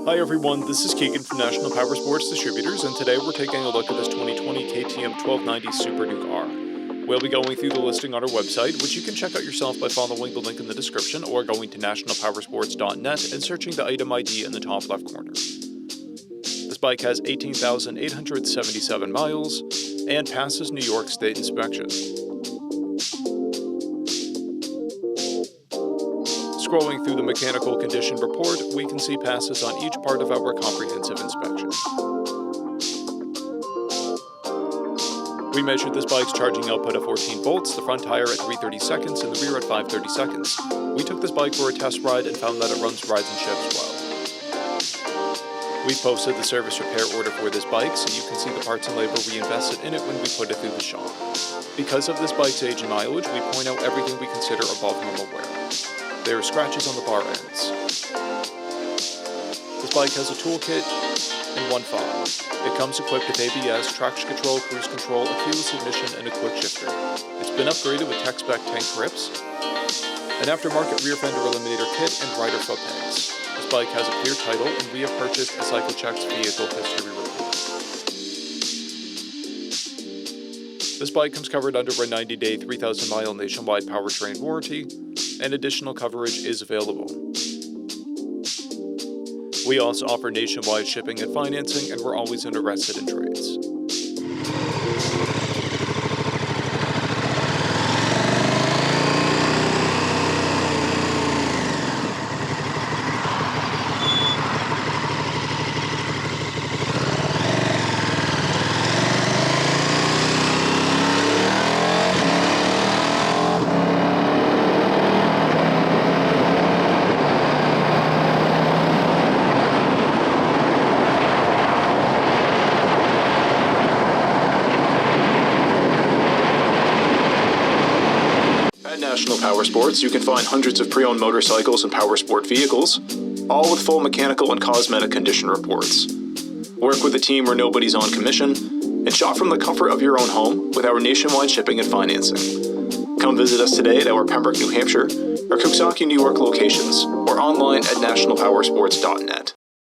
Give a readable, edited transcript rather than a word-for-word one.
Hi everyone, this is Keegan from National Powersports Distributors, and today we're taking a look at this 2020 KTM 1290 SUPERDUKE R. We'll be going through the listing on our website, which you can check out yourself by following the link in the description or going to nationalpowersports.net and searching the item ID in the top left corner. This bike has 18,877 miles and passes New York State inspection. Scrolling through the mechanical condition report, we can see passes on each part of our comprehensive inspection. We measured this bike's charging output at 14 volts, the front tire at 330 seconds, and the rear at 530 seconds. We took this bike for a test ride and found that it runs, rides, and ships well. We've posted the service repair order for this bike, so you can see the parts and labor we invested in it when we put it through the shop. Because of this bike's age and mileage, we point out everything we consider above normal wear. There are scratches on the bar ends. This bike has a toolkit and one fob. It comes equipped with ABS, traction control, cruise control, a keyless ignition, and a quick shifter. It's been upgraded with tech-spec tank grips, an aftermarket rear fender eliminator kit, and rider foot pegs. This bike has a clear title, and we have purchased a CycleCheck's vehicle history report. This bike comes covered under a 90-day, 3,000-mile nationwide powertrain warranty, and additional coverage is available. We also offer nationwide shipping and financing, and we're always interested in trades. At National Powersports, you can find hundreds of pre-owned motorcycles and powersport vehicles, all with full mechanical and cosmetic condition reports. Work with a team where nobody's on commission, and shop from the comfort of your own home with our nationwide shipping and financing. Come visit us today at our Pembroke, New Hampshire, or Coxsackie, New York locations, or online at nationalpowersports.net.